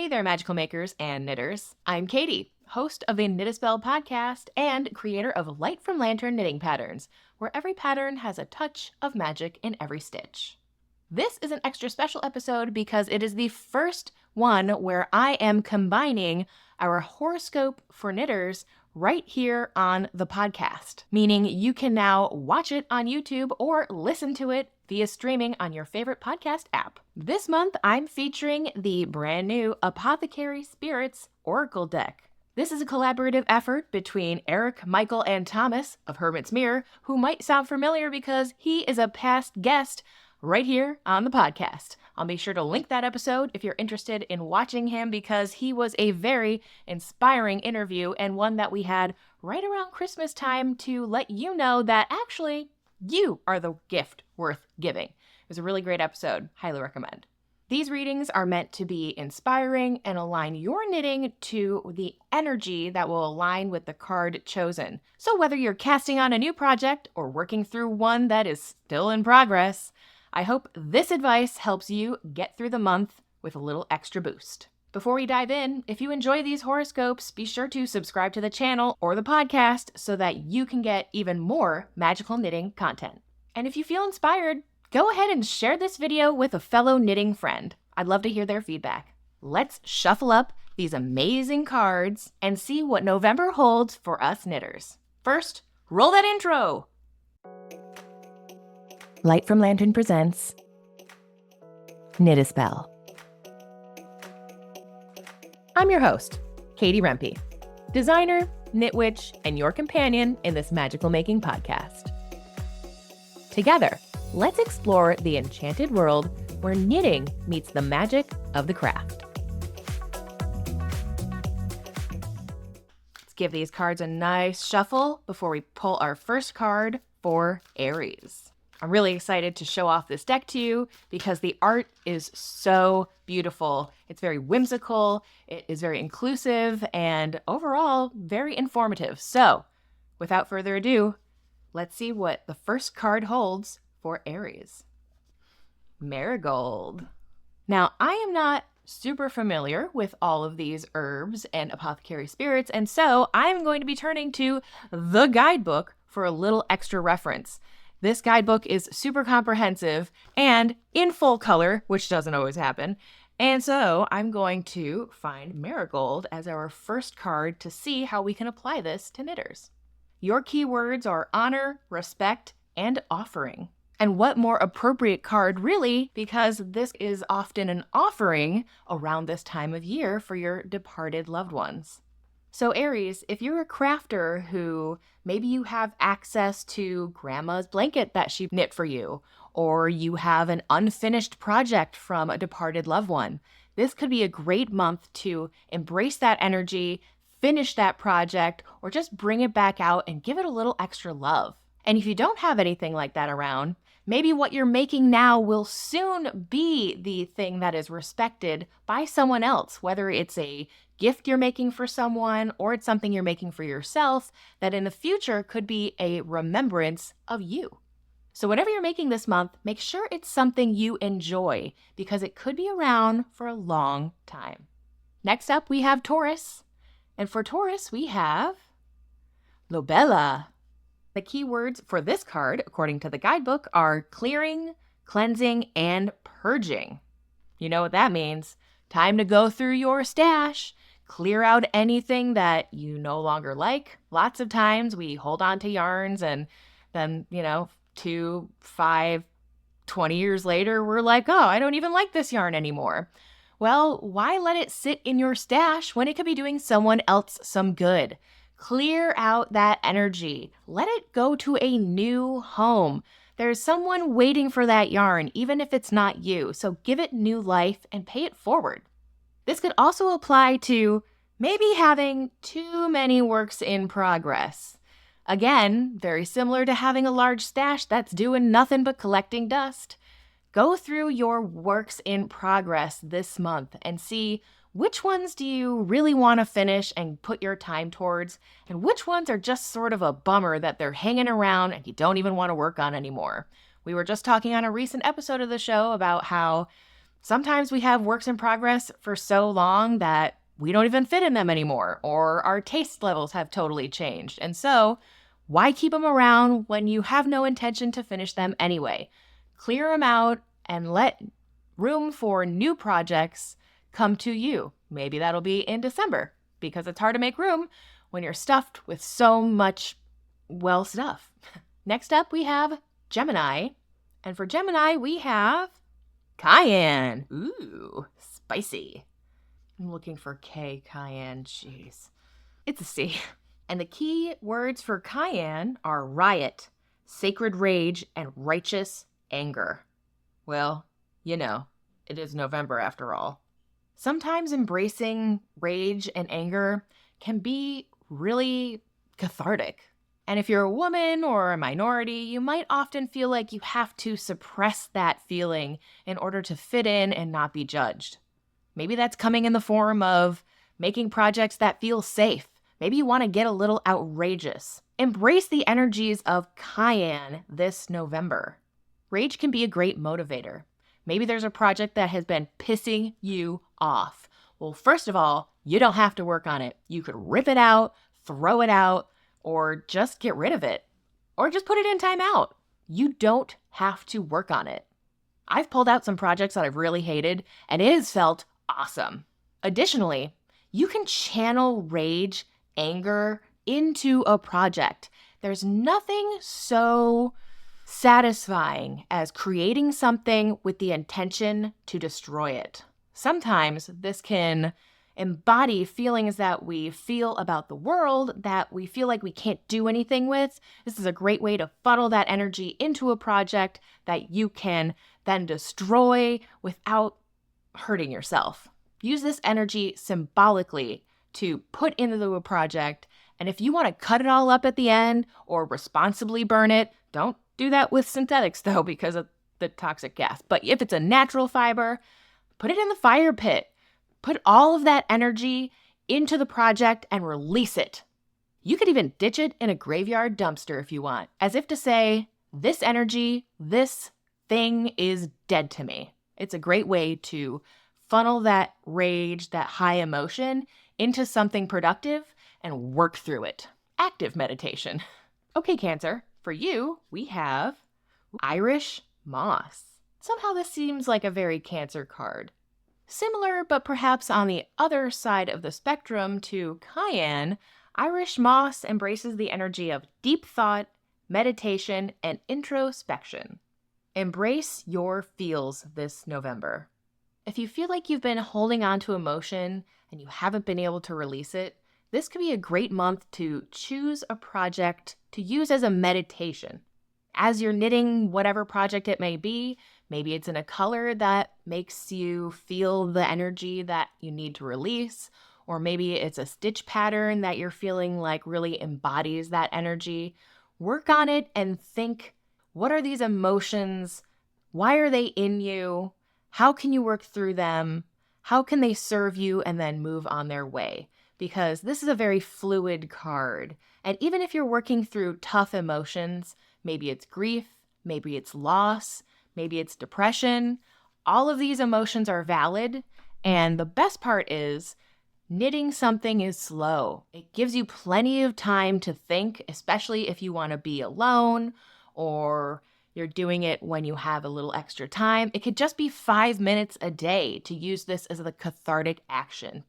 Hey there, magical makers and knitters. I'm Katie, host of the Knit a Spell podcast and creator of Light from Lantern knitting patterns, where every pattern has a touch of magic in every stitch. This is an extra special episode because it is the first one where I am combining our horoscope for knitters right here on the podcast, meaning you can now watch it on YouTube or listen to it via streaming on your favorite podcast app. This month, I'm featuring the brand new Apothecary Spirits Oracle Deck. This is a collaborative effort between Eric, Michael, and Thomas of Hermit's Mirror, who might sound familiar because he is a past guest right here on the podcast. I'll be sure to link that episode if you're interested in watching him because he was a very inspiring interview and one that we had right around Christmas time to let you know that actually you are the gift worth giving. It was a really great episode. Highly recommend. These readings are meant to be inspiring and align your knitting to the energy that will align with the card chosen. So whether you're casting on a new project or working through one that is still in progress, I hope this advice helps you get through the month with a little extra boost. Before we dive in, if you enjoy these horoscopes, be sure to subscribe to the channel or the podcast so that you can get even more magical knitting content. And if you feel inspired, go ahead and share this video with a fellow knitting friend. I'd love to hear their feedback. Let's shuffle up these amazing cards and see what November holds for us knitters. First, roll that intro! Light from Lantern presents Knit a Spell. I'm your host, Katie Rempe, designer, knit witch, and your companion in this magical making podcast. Together, let's explore the enchanted world where knitting meets the magic of the craft. Let's give these cards a nice shuffle before we pull our first card for Aries. I'm really excited to show off this deck to you because the art is so beautiful. It's very whimsical, it is very inclusive, and overall, very informative. So, without further ado, let's see what the first card holds for Aries. Marigold. Now, I am not super familiar with all of these herbs and apothecary spirits, and so I'm going to be turning to the guidebook for a little extra reference. This guidebook is super comprehensive and in full color, which doesn't always happen. And so I'm going to find Marigold as our first card to see how we can apply this to knitters. Your keywords are honor, respect, and offering. And what more appropriate card really, because this is often an offering around this time of year for your departed loved ones. So Aries, if you're a crafter who maybe you have access to grandma's blanket that she knit for you, or you have an unfinished project from a departed loved one, this could be a great month to embrace that energy, finish that project, or just bring it back out and give it a little extra love. And if you don't have anything like that around, maybe what you're making now will soon be the thing that is respected by someone else, whether it's a gift you're making for someone or it's something you're making for yourself that in the future could be a remembrance of you. So whatever you're making this month, make sure it's something you enjoy because it could be around for a long time. Next up, we have Taurus. And for Taurus, we have Lobella. The keywords for this card, according to the guidebook, are clearing, cleansing, and purging. You know what that means. Time to go through your stash. Clear out anything that you no longer like. Lots of times we hold on to yarns and then, 2, 5, 20 years later, we're like, oh, I don't even like this yarn anymore. Well, why let it sit in your stash when it could be doing someone else some good? Clear out that energy. Let it go to a new home. There's someone waiting for that yarn, even if it's not you. So give it new life and pay it forward. This could also apply to maybe having too many works in progress. Again, very similar to having a large stash that's doing nothing but collecting dust. Go through your works in progress this month and see which ones do you really want to finish and put your time towards, and which ones are just sort of a bummer that they're hanging around and you don't even want to work on anymore. We were just talking on a recent episode of the show about how Sometimes we have works in progress for so long that we don't even fit in them anymore, or our taste levels have totally changed. And so, why keep them around when you have no intention to finish them anyway? Clear them out and let room for new projects come to you. Maybe that'll be in December, because it's hard to make room when you're stuffed with so much, well, stuff. Next up, we have Gemini. And for Gemini, we have Cayenne. Ooh, spicy. I'm looking for K, Cayenne. Jeez. It's a C. And the key words for Cayenne are riot, sacred rage, and righteous anger. Well, you know, it is November after all. Sometimes embracing rage and anger can be really cathartic. And if you're a woman or a minority, you might often feel like you have to suppress that feeling in order to fit in and not be judged. Maybe that's coming in the form of making projects that feel safe. Maybe you want to get a little outrageous. Embrace the energies of Cayenne this November. Rage can be a great motivator. Maybe there's a project that has been pissing you off. Well, first of all, you don't have to work on it. You could rip it out, throw it out, or just get rid of it. Or just put it in timeout. You don't have to work on it. I've pulled out some projects that I've really hated, and it has felt awesome. Additionally, you can channel rage, anger into a project. There's nothing so satisfying as creating something with the intention to destroy it. Sometimes this can embody feelings that we feel about the world that we feel like we can't do anything with. This is a great way to funnel that energy into a project that you can then destroy without hurting yourself. Use this energy symbolically to put into a project. And if you want to cut it all up at the end or responsibly burn it, don't do that with synthetics though, because of the toxic gas. But if it's a natural fiber, put it in the fire pit. Put all of that energy into the project and release it. You could even ditch it in a graveyard dumpster if you want, as if to say, this energy, this thing is dead to me. It's a great way to funnel that rage, that high emotion into something productive and work through it. Active meditation. Okay, Cancer, for you, we have Irish Moss. Somehow this seems like a very Cancer card. Similar, but perhaps on the other side of the spectrum to Cayenne, Irish Moss embraces the energy of deep thought, meditation, and introspection. Embrace your feels this November. If you feel like you've been holding on to emotion and you haven't been able to release it, this could be a great month to choose a project to use as a meditation. As you're knitting whatever project it may be, maybe it's in a color that makes you feel the energy that you need to release, or maybe it's a stitch pattern that you're feeling like really embodies that energy. Work on it and think, what are these emotions? Why are they in you? How can you work through them? How can they serve you and then move on their way? Because this is a very fluid card. And even if you're working through tough emotions, maybe it's grief, maybe it's loss, maybe it's depression, all of these emotions are valid. And the best part is knitting something is slow. It gives you plenty of time to think, especially if you want to be alone or you're doing it when you have a little extra time. It could just be 5 minutes a day to use this as a cathartic action.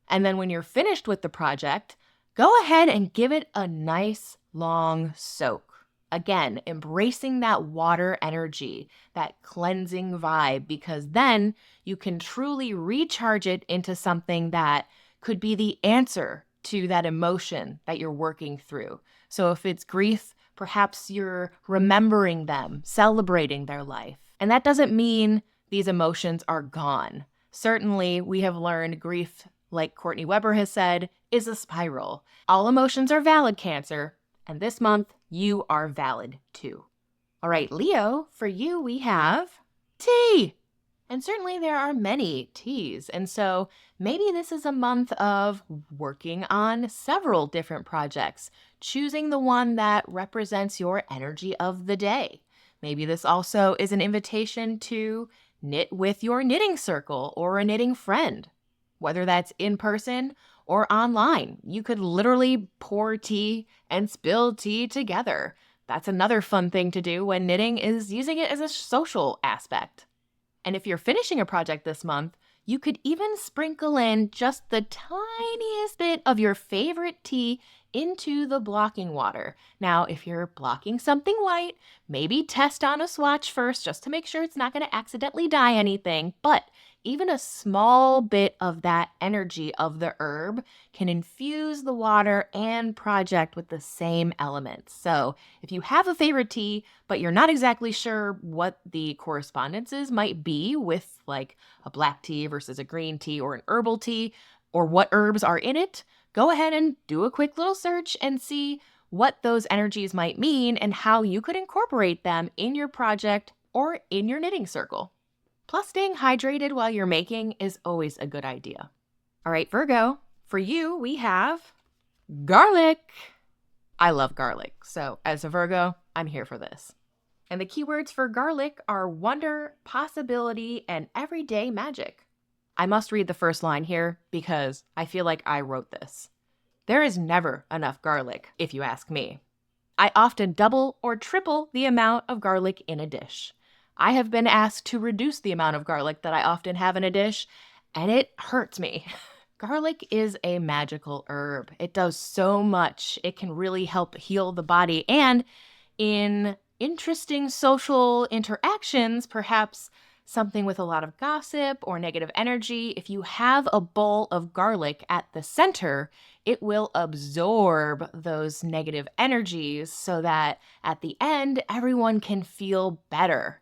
And then when you're finished with the project, go ahead and give it a nice long soak. Again, embracing that water energy, that cleansing vibe, because then you can truly recharge it into something that could be the answer to that emotion that you're working through. So if it's grief, perhaps you're remembering them, celebrating their life. And that doesn't mean these emotions are gone. Certainly, we have learned grief, like Courtney Weber has said, is a spiral. All emotions are valid, Cancer, and this month, you are valid too. All right, Leo, for you, we have tea. And certainly there are many teas. And so maybe this is a month of working on several different projects, choosing the one that represents your energy of the day. Maybe this also is an invitation to knit with your knitting circle or a knitting friend, whether that's in person or online. You could literally pour tea and spill tea together. That's another fun thing to do when knitting is using it as a social aspect. And if you're finishing a project this month, you could even sprinkle in just the tiniest bit of your favorite tea into the blocking water. Now, if you're blocking something white, maybe test on a swatch first just to make sure it's not going to accidentally dye anything. But even a small bit of that energy of the herb can infuse the water and project with the same elements. So if you have a favorite tea, but you're not exactly sure what the correspondences might be with like a black tea versus a green tea or an herbal tea, or what herbs are in it, go ahead and do a quick little search and see what those energies might mean and how you could incorporate them in your project or in your knitting circle. Plus, staying hydrated while you're making is always a good idea. All right, Virgo, for you, we have garlic. I love garlic, so as a Virgo, I'm here for this. And the keywords for garlic are wonder, possibility, and everyday magic. I must read the first line here because I feel like I wrote this. There is never enough garlic, if you ask me. I often double or triple the amount of garlic in a dish. I have been asked to reduce the amount of garlic that I often have in a dish, and it hurts me. Garlic is a magical herb. It does so much. It can really help heal the body. And in interesting social interactions, perhaps something with a lot of gossip or negative energy, if you have a bowl of garlic at the center, it will absorb those negative energies so that at the end, everyone can feel better.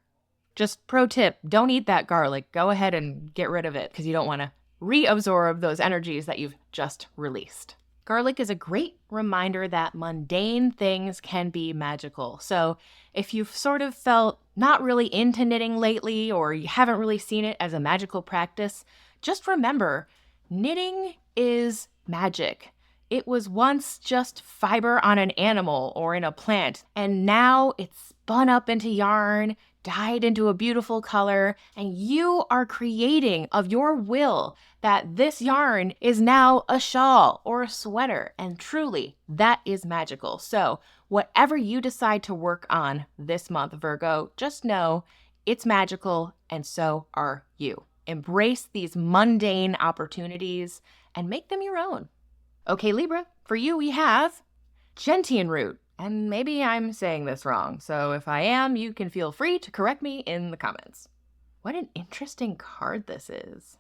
Just pro tip, don't eat that garlic. Go ahead and get rid of it because you don't want to reabsorb those energies that you've just released. Garlic is a great reminder that mundane things can be magical. So if you've sort of felt not really into knitting lately or you haven't really seen it as a magical practice, just remember, knitting is magic. It was once just fiber on an animal or in a plant, and now it's spun up into yarn, dyed into a beautiful color, and you are creating of your will that this yarn is now a shawl or a sweater, and truly, that is magical. So whatever you decide to work on this month, Virgo, just know it's magical, and so are you. Embrace these mundane opportunities and make them your own. Okay, Libra, for you we have gentian root. And maybe I'm saying this wrong, so if I am, you can feel free to correct me in the comments. What an interesting card this is.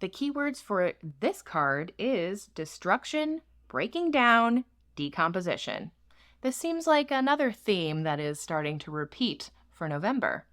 The keywords for this card is destruction, breaking down, decomposition. This seems like another theme that is starting to repeat for November.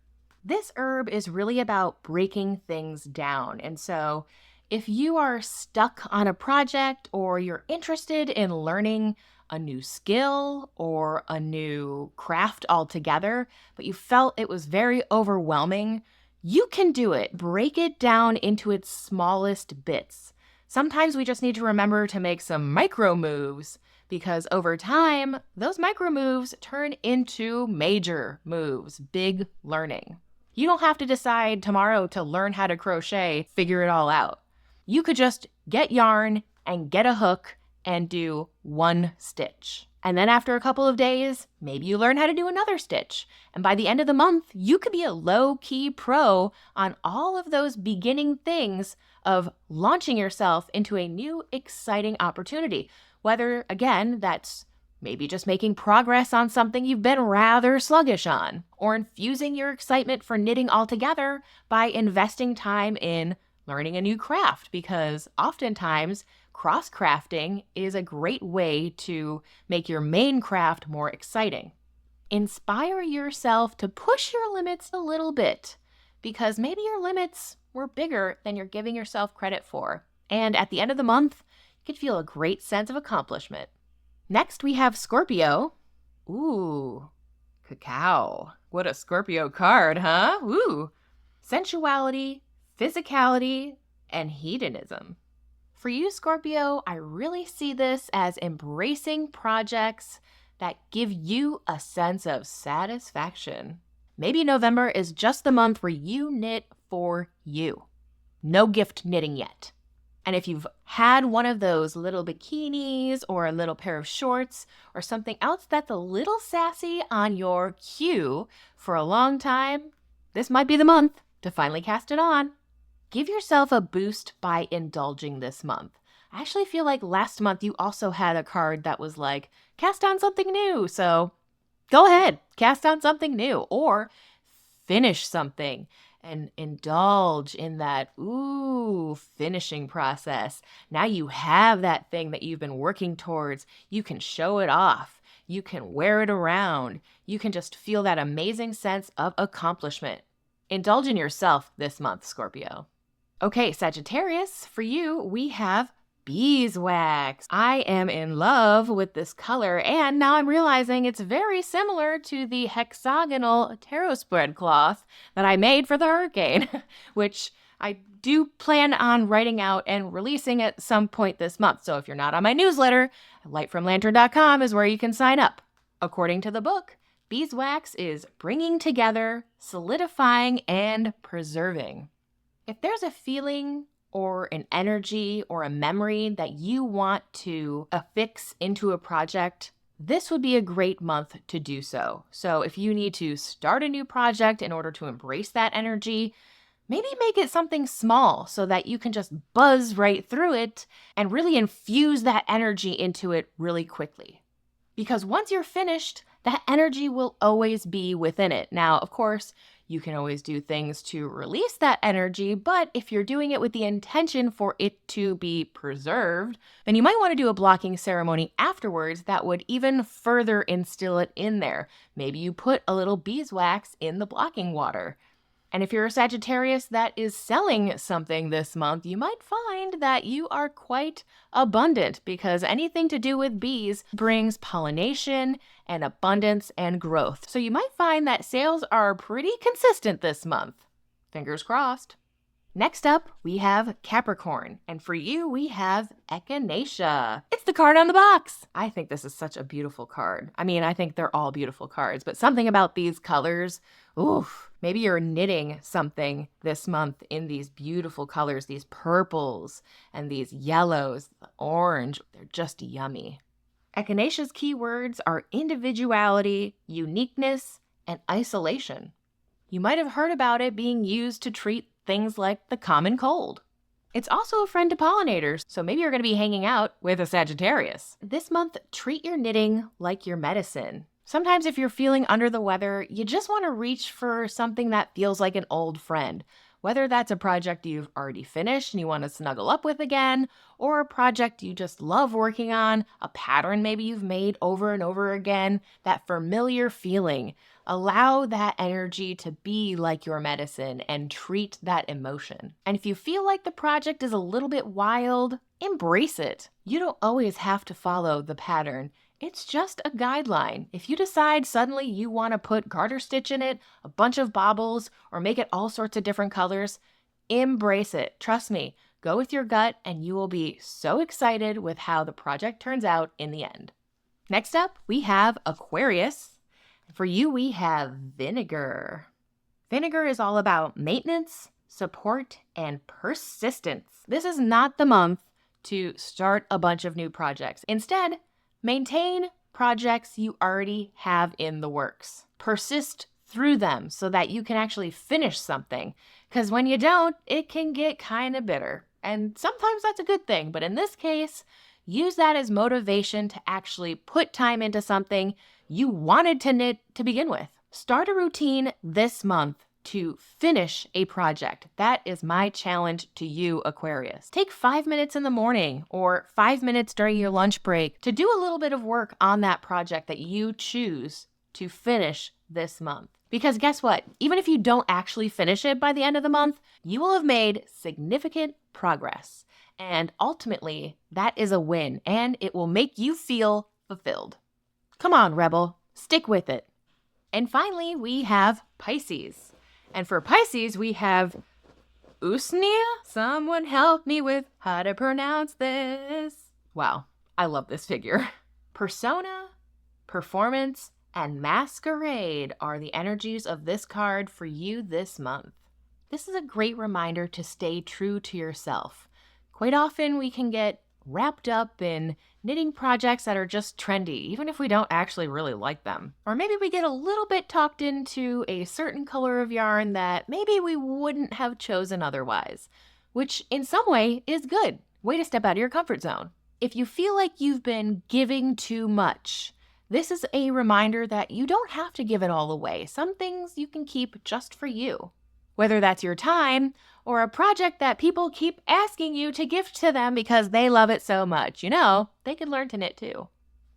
This herb is really about breaking things down, and so if you are stuck on a project or you're interested in learning a new skill or a new craft altogether, but you felt it was very overwhelming, you can do it. Break it down into its smallest bits. Sometimes we just need to remember to make some micro moves because over time, those micro moves turn into major moves, big learning. You don't have to decide tomorrow to learn how to crochet, figure it all out. You could just get yarn and get a hook and do one stitch. And then after a couple of days, maybe you learn how to do another stitch. And by the end of the month, you could be a low-key pro on all of those beginning things of launching yourself into a new, exciting opportunity. Whether, again, that's maybe just making progress on something you've been rather sluggish on, or infusing your excitement for knitting altogether by investing time in learning a new craft, because oftentimes cross-crafting is a great way to make your main craft more exciting. Inspire yourself to push your limits a little bit, because maybe your limits were bigger than you're giving yourself credit for. And at the end of the month, you could feel a great sense of accomplishment. Next, we have Scorpio. Ooh, cacao. What a Scorpio card, huh? Ooh. Sensuality, physicality, and hedonism. For you, Scorpio, I really see this as embracing projects that give you a sense of satisfaction. Maybe November is just the month where you knit for you. No gift knitting yet. And if you've had one of those little bikinis or a little pair of shorts or something else that's a little sassy on your queue for a long time, this might be the month to finally cast it on. Give yourself a boost by indulging this month. I actually feel like last month you also had a card that was like, cast on something new. So go ahead, cast on something new or finish something and indulge in that, finishing process. Now you have that thing that you've been working towards. You can show it off. You can wear it around. You can just feel that amazing sense of accomplishment. Indulge in yourself this month, Scorpio. Okay, Sagittarius, for you, we have beeswax. I am in love with this color, and now I'm realizing it's very similar to the hexagonal tarot spread cloth that I made for the hurricane, which I do plan on writing out and releasing at some point this month. So if you're not on my newsletter, lightfromlantern.com is where you can sign up. According to the book, beeswax is bringing together, solidifying, and preserving. If there's a feeling or an energy or a memory that you want to affix into a project, this would be a great month to do so. So if you need to start a new project in order to embrace that energy, maybe make it something small so that you can just buzz right through it and really infuse that energy into it really quickly. Because once you're finished, that energy will always be within it. Now, of course, you can always do things to release that energy, but if you're doing it with the intention for it to be preserved, then you might want to do a blocking ceremony afterwards that would even further instill it in there. Maybe you put a little beeswax in the blocking water. And if you're a Sagittarius that is selling something this month, you might find that you are quite abundant because anything to do with bees brings pollination and abundance and growth. So you might find that sales are pretty consistent this month. Fingers crossed. Next up, we have Capricorn, and for you, we have Echinacea. It's the card on the box. I think this is such a beautiful card. I mean, I think they're all beautiful cards, but something about these colors, maybe you're knitting something this month in these beautiful colors, these purples and these yellows, the orange, they're just yummy. Echinacea's keywords are individuality, uniqueness, and isolation. You might have heard about it being used to treat things like the common cold. It's also a friend to pollinators, so maybe you're going to be hanging out with a Sagittarius. This month, treat your knitting like your medicine. Sometimes if you're feeling under the weather, you just want to reach for something that feels like an old friend. Whether that's a project you've already finished and you want to snuggle up with again, or a project you just love working on, a pattern maybe you've made over and over again, that familiar feeling. Allow that energy to be like your medicine and treat that emotion. And if you feel like the project is a little bit wild, embrace it. You don't always have to follow the pattern. It's just a guideline. If you decide suddenly you want to put garter stitch in it, a bunch of baubles, or make it all sorts of different colors, embrace it. Trust me, go with your gut and you will be so excited with how the project turns out in the end. Next up, we have Aquarius. For you, we have vinegar. Vinegar is all about maintenance, support, and persistence. This is not the month to start a bunch of new projects. Instead, maintain projects you already have in the works. Persist through them so that you can actually finish something. Because when you don't, it can get kind of bitter. And sometimes that's a good thing. But in this case, use that as motivation to actually put time into something you wanted to knit to begin with. Start a routine this month to finish a project. That is my challenge to you, Aquarius. Take 5 minutes in the morning or 5 minutes during your lunch break to do a little bit of work on that project that you choose to finish this month. Because guess what? Even if you don't actually finish it by the end of the month, you will have made significant progress. And ultimately, that is a win, and it will make you feel fulfilled. Come on, Rebel, stick with it. And finally, we have Pisces. And for Pisces, we have Usnia. Someone help me with how to pronounce this. Wow, I love this figure. Persona, performance, and masquerade are the energies of this card for you this month. this is a great reminder to stay true to yourself. Quite often we can get wrapped up in knitting projects that are just trendy, even if we don't actually really like them. Or maybe we get a little bit talked into a certain color of yarn that maybe we wouldn't have chosen otherwise, which in some way is good. Way to step out of your comfort zone. If you feel like you've been giving too much, this is a reminder that you don't have to give it all away. Some things you can keep just for you. Whether that's your time or a project that people keep asking you to gift to them because they love it so much. They can learn to knit too.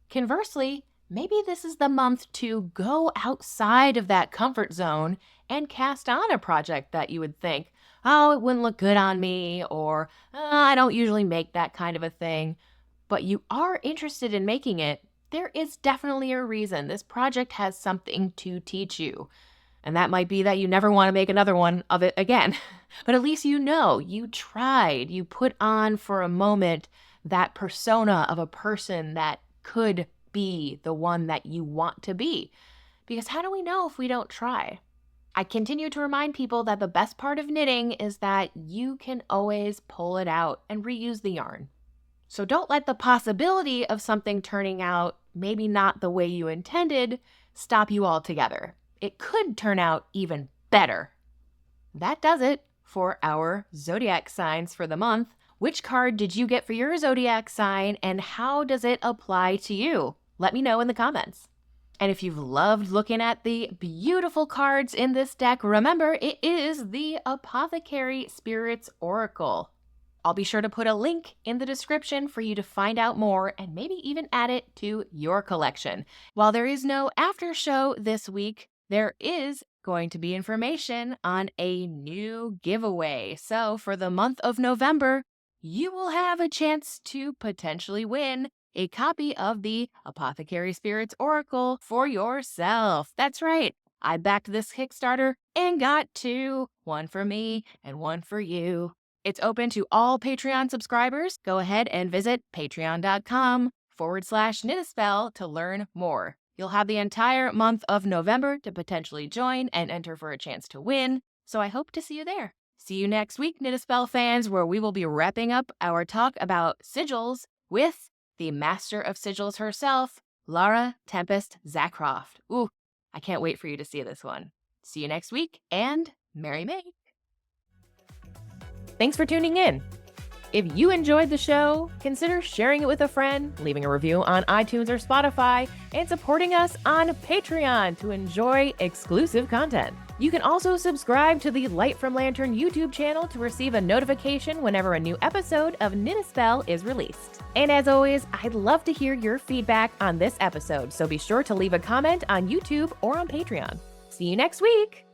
Conversely, maybe this is the month to go outside of that comfort zone and cast on a project that you would think, oh, it wouldn't look good on me, or I don't usually make that kind of a thing. But you are interested in making it. There is definitely a reason. This project has something to teach you. And that might be that you never want to make another one of it again. But at least you tried, you put on for a moment that persona of a person that could be the one that you want to be. Because how do we know if we don't try? I continue to remind people that the best part of knitting is that you can always pull it out and reuse the yarn. So don't let the possibility of something turning out maybe not the way you intended stop you altogether. It could turn out even better. That does it for our zodiac signs for the month. Which card did you get for your zodiac sign and how does it apply to you? Let me know in the comments. And if you've loved looking at the beautiful cards in this deck, remember it is the Apothecary Spirits Oracle. I'll be sure to put a link in the description for you to find out more and maybe even add it to your collection. While there is no after show this week, there is going to be information on a new giveaway. So for the month of November, you will have a chance to potentially win a copy of the Apothecary Spirits Oracle for yourself. That's right. I backed this Kickstarter and got two, one for me and one for you. It's open to all Patreon subscribers. Go ahead and visit patreon.com/knitaspell to learn more. You'll have the entire month of November to potentially join and enter for a chance to win. So I hope to see you there. See you next week, Knit a Spell fans, where we will be wrapping up our talk about sigils with the master of sigils herself, Lara Tempest Zackroft. Ooh, I can't wait for you to see this one. See you next week, and Merry May. Thanks for tuning in. If you enjoyed the show, consider sharing it with a friend, leaving a review on iTunes or Spotify, and supporting us on Patreon to enjoy exclusive content. You can also subscribe to the Light from Lantern YouTube channel to receive a notification whenever a new episode of Knit a Spell is released. And as always, I'd love to hear your feedback on this episode, so be sure to leave a comment on YouTube or on Patreon. See you next week!